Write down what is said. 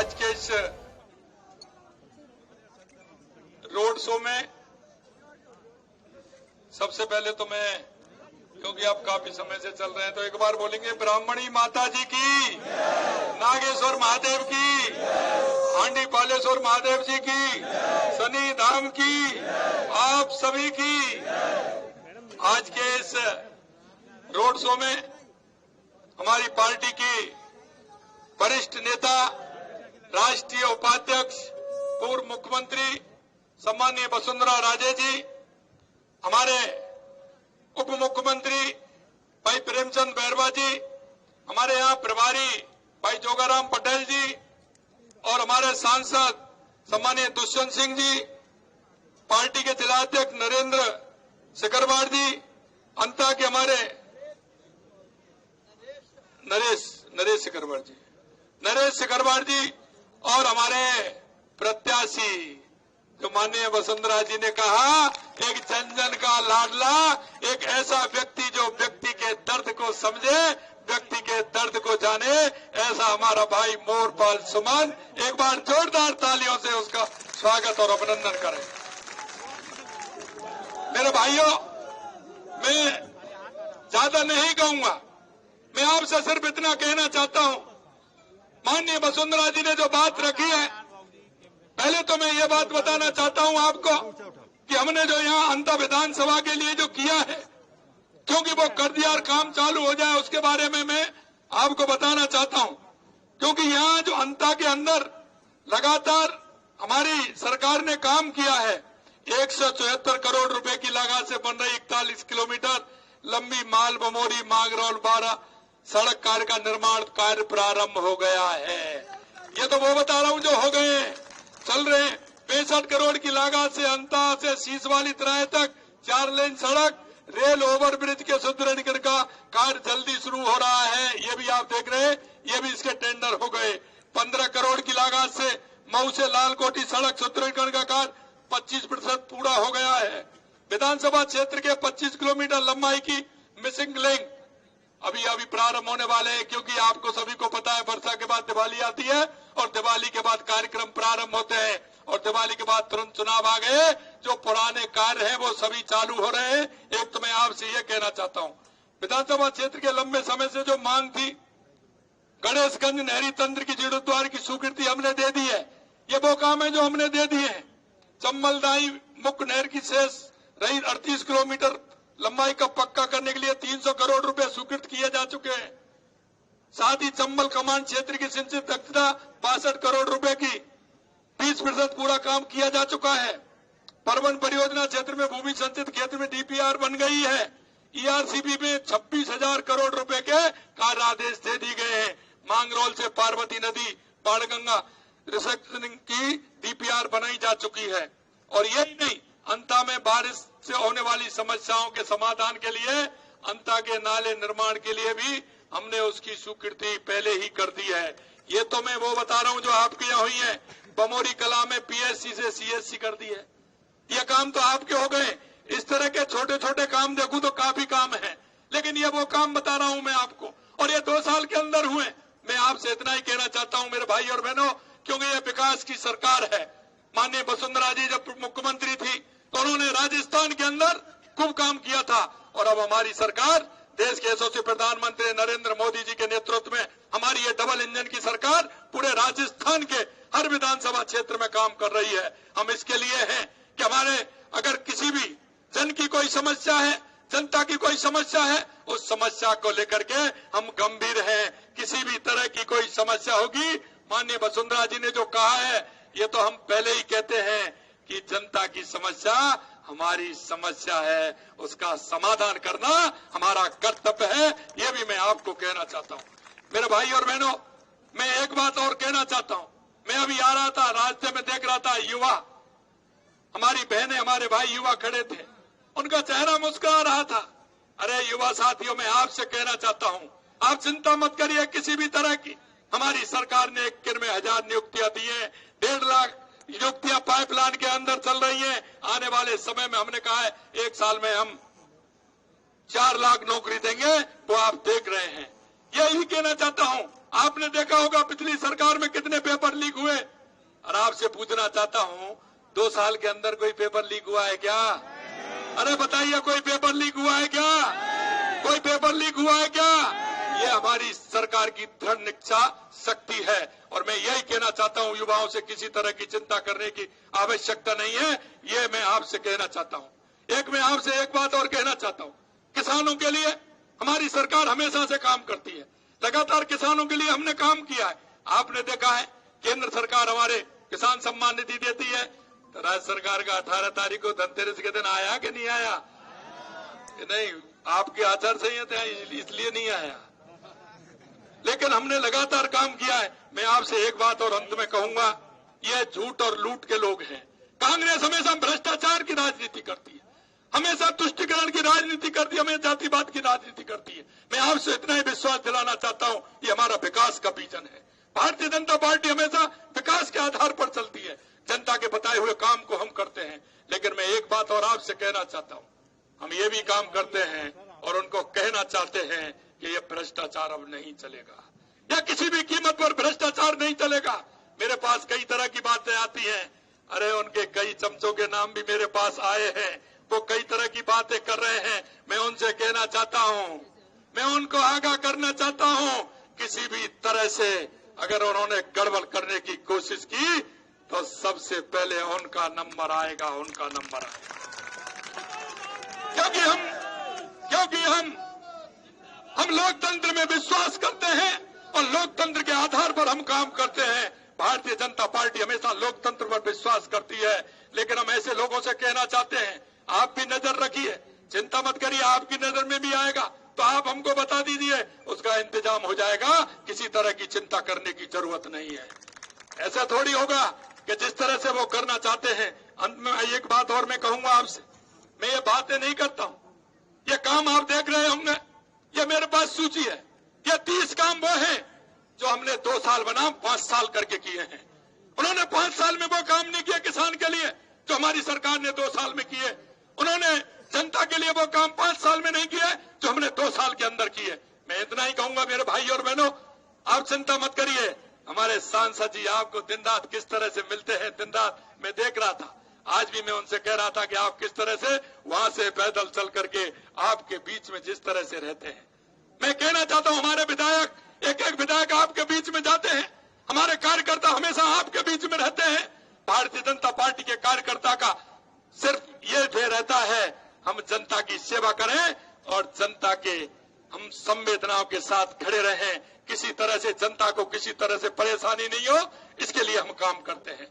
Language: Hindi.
आज के इस रोड शो में सबसे पहले तो मैं, क्योंकि आप काफी समय से चल रहे हैं, तो एक बार बोलेंगे ब्राह्मणी माता जी की, नागेश्वर महादेव की, हांडी पालेश्वर महादेव जी की, शनि धाम की, आप सभी की। आज के इस रोड शो में हमारी पार्टी की वरिष्ठ नेता, राष्ट्रीय उपाध्यक्ष, पूर्व मुख्यमंत्री सम्माननीय वसुंधरा राजे जी, हमारे उप मुख्यमंत्री भाई प्रेमचंद बैरवा जी, हमारे यहाँ प्रभारी भाई जोगाराम पटेल जी और हमारे सांसद सम्माननीय दुष्यंत सिंह जी, पार्टी के जिलाध्यक्ष नरेंद्र सिकरवार जी, अंता के हमारे नरेश सिकरवार जी और हमारे प्रत्याशी जो माननीय वसुंधरा जी ने कहा, एक जन जन का लाडला, एक ऐसा व्यक्ति जो व्यक्ति के दर्द को समझे, व्यक्ति के दर्द को जाने, ऐसा हमारा भाई मोरपाल सुमन। एक बार जोरदार तालियों से उसका स्वागत और अभिनंदन करें। मेरे भाइयों, मैं ज्यादा नहीं कहूंगा, मैं आपसे सिर्फ इतना कहना चाहता हूं, माननीय वसुंधरा जी ने जो बात रखी है, पहले तो मैं ये बात बताना चाहता हूं आपको कि हमने जो यहाँ अंता विधानसभा के लिए जो किया है, क्योंकि वो कर दिया और काम चालू हो जाए, उसके बारे में मैं आपको बताना चाहता हूं। क्योंकि यहाँ जो अंता के अंदर लगातार हमारी सरकार ने काम किया है, 174 करोड़ रुपए की लागत से बन रही 41 किलोमीटर लंबी माल बमोरी मांगरौल 12 सड़क कार्य का निर्माण कार्य प्रारंभ हो गया है। ये तो वो बता रहा हूं जो हो गए, चल रहे 65 करोड़ की लागत से अंता से शीशवाली तराई तक 4 लेन सड़क, रेल ओवरब्रिज के सुदृढ़ीकरण का कार्य जल्दी शुरू हो रहा है। ये भी आप देख रहे हैं, ये भी इसके टेंडर हो गए। 15 करोड़ की लागत से मऊ से लालकोटी सड़क सुदृढ़ीकरण का कार्य 25% पूरा हो गया है। विधानसभा क्षेत्र के 25 किलोमीटर लंबाई की मिसिंग लिंक अभी प्रारंभ होने वाले हैं, क्योंकि आपको सभी को पता है वर्षा के बाद दिवाली आती है और दिवाली के बाद कार्यक्रम प्रारंभ होते हैं और दिवाली के बाद तुरंत चुनाव आ गए। जो पुराने कार्य हैं वो सभी चालू हो रहे हैं। एक तो मैं आपसे ये कहना चाहता हूं, विधानसभा क्षेत्र के लंबे समय से जो मांग थी, गणेशगंज नहरी तंत्र की जीर्णोद्धार की स्वीकृति हमने दे दी है। ये वो काम है जो हमने दे दिए हैं। चम्बलदाई मुख्य नहर की शेष रही 38 किलोमीटर लंबाई का पक्का करने के लिए 300 करोड़ रुपए स्वीकृत किए जा चुके हैं। साथ ही चंबल कमांड क्षेत्र की सिंचित दक्षता 62 करोड़ रुपए की 20% पूरा काम किया जा चुका है। परवन परियोजना क्षेत्र में भूमि संचित क्षेत्र में डीपीआर बन गई है। ईआरसीबी में 26,000 करोड़ रुपए के कार्य आदेश दे दिए गए हैं। मांगरोल से पार्वती नदी बाणगंगा रिसेक्शनिंग की डीपीआर बनाई जा चुकी है। और यही नहीं, अंता में बारिश से होने वाली समस्याओं के समाधान के लिए अंता के नाले निर्माण के लिए भी हमने उसकी स्वीकृति पहले ही कर दी है। ये तो मैं वो बता रहा हूं जो आपके यहाँ हुई है। बमोरी कला में पीएससी से सीएससी कर दी है। ये काम तो आपके हो गए। इस तरह के छोटे छोटे काम देखूं तो काफी काम है, लेकिन ये वो काम बता रहा हूं मैं आपको, और ये 2 साल के अंदर हुए। मैं आपसे इतना ही कहना चाहता हूं मेरे भाई और बहनों, क्योंकि ये विकास की सरकार है। माननीय वसुंधरा जी जब मुख्यमंत्री थी तो उन्होंने राजस्थान के अंदर खूब काम किया था, और अब हमारी सरकार, देश के यशस्वी प्रधानमंत्री नरेंद्र मोदी जी के नेतृत्व में हमारी ये डबल इंजन की सरकार पूरे राजस्थान के हर विधानसभा क्षेत्र में काम कर रही है। हम इसके लिए हैं कि हमारे अगर किसी भी जन की कोई समस्या है, जनता की कोई समस्या है, उस समस्या को लेकर के हम गंभीर हैं। किसी भी तरह की कोई समस्या होगी, माननीय वसुंधरा जी ने जो कहा है, ये तो हम पहले ही कहते हैं कि जनता की समस्या हमारी समस्या है, उसका समाधान करना हमारा कर्तव्य है। ये भी मैं आपको कहना चाहता हूं। मेरे भाई और बहनों, मैं एक बात और कहना चाहता हूं। मैं अभी आ रहा था, रास्ते में देख रहा था युवा, हमारी बहनें, हमारे भाई युवा खड़े थे, उनका चेहरा मुस्कुरा रहा था। अरे युवा साथियों, मैं आपसे कहना चाहता हूं, आप चिंता मत करिए किसी भी तरह की। हमारी सरकार ने 1 में 1000 नियुक्तियां दी है। 1.5 लाख नियुक्तियां पाइपलाइन के अंदर चल रही हैं। आने वाले समय में हमने कहा है 1 साल में हम 4 लाख नौकरी देंगे, वो आप देख रहे हैं। यही कहना चाहता हूं, आपने देखा होगा पिछली सरकार में कितने पेपर लीक हुए, और आपसे पूछना चाहता हूं 2 साल के अंदर कोई पेपर लीक हुआ है क्या? अरे बताइए, कोई पेपर लीक हुआ है क्या? कोई पेपर लीक हुआ है क्या? ये हमारी सरकार की दृढ़ निश्चय शक्ति है, और मैं यही कहना चाहता हूं, युवाओं से किसी तरह की चिंता करने की आवश्यकता नहीं है, ये मैं आपसे कहना चाहता हूं। मैं आपसे एक बात और कहना चाहता हूं, किसानों के लिए हमारी सरकार हमेशा से काम करती है, लगातार किसानों के लिए हमने काम किया है। आपने देखा है केंद्र सरकार हमारे किसान सम्मान निधि देती है, तो राज्य सरकार का 18 तारीख को धनतेरस के दिन आया कि नहीं आया? नहीं, आपकी आचार संहिता है इसलिए नहीं आया, लेकिन हमने लगातार काम किया है। मैं आपसे एक बात और अंत में कहूंगा, ये झूठ और लूट के लोग हैं। कांग्रेस हमेशा भ्रष्टाचार की राजनीति करती है, हमेशा तुष्टिकरण की राजनीति करती है, हमें जातिवाद की राजनीति करती है। मैं आपसे इतना ही विश्वास दिलाना चाहता हूं, ये हमारा विकास का विजन है। भारतीय जनता पार्टी हमेशा विकास के आधार पर चलती है, जनता के बताए हुए काम को हम करते हैं। लेकिन मैं एक बात और आपसे कहना चाहता हूं, हम ये भी काम करते हैं और उनको कहना चाहते हैं कि ये भ्रष्टाचार अब नहीं चलेगा, या किसी भी कीमत पर भ्रष्टाचार नहीं चलेगा। मेरे पास कई तरह की बातें आती हैं, अरे उनके कई चमचों के नाम भी मेरे पास आए हैं, वो कई तरह की बातें कर रहे हैं। मैं उनसे कहना चाहता हूं, मैं उनको आगाह करना चाहता हूं, किसी भी तरह से अगर उन्होंने गड़बड़ करने की कोशिश की तो सबसे पहले उनका नंबर आएगा, उनका नंबर आएगा। क्योंकि हम लोकतंत्र में विश्वास करते हैं और लोकतंत्र के आधार पर हम काम करते हैं। भारतीय जनता पार्टी हमेशा लोकतंत्र पर विश्वास करती है, लेकिन हम ऐसे लोगों से कहना चाहते हैं, आप भी नजर रखिए, चिंता मत करिए, आपकी नजर में भी आएगा तो आप हमको बता दीजिए, उसका इंतजाम हो जाएगा, किसी तरह की चिंता करने की जरूरत नहीं है। ऐसा थोड़ी होगा कि जिस तरह से वो करना चाहते हैं। अंत में एक बात और मैं कहूंगा आपसे, मैं ये बातें नहीं करता हूं, ये काम आप देख रहे होंगे, ये मेरे पास सूची है, ये 30 काम वो है जो हमने 2 साल बनाम 5 साल करके किए हैं। उन्होंने 5 साल में वो काम नहीं किया किसान के लिए जो हमारी सरकार ने 2 साल में किए। उन्होंने जनता के लिए वो काम 5 साल में नहीं किया जो हमने 2 साल के अंदर किए। मैं इतना ही कहूंगा मेरे भाई और बहनों, आप चिंता मत करिए, हमारे सांसद जी आपको दिन रात किस तरह से मिलते हैं, दिन रात मैं देख रहा था। आज भी मैं उनसे कह रहा था कि आप किस तरह से वहां से पैदल चल करके आपके बीच में जिस तरह से रहते हैं। मैं कहना चाहता हूं, हमारे विधायक एक विधायक आपके बीच में जाते हैं, हमारे कार्यकर्ता हमेशा आपके बीच में रहते हैं। भारतीय जनता पार्टी के कार्यकर्ता का सिर्फ ये ध्येय रहता है, हम जनता की सेवा करें और जनता के हम संवेदनाओं के साथ खड़े रहें, किसी तरह से जनता को किसी तरह से परेशानी नहीं हो, इसके लिए हम काम करते हैं।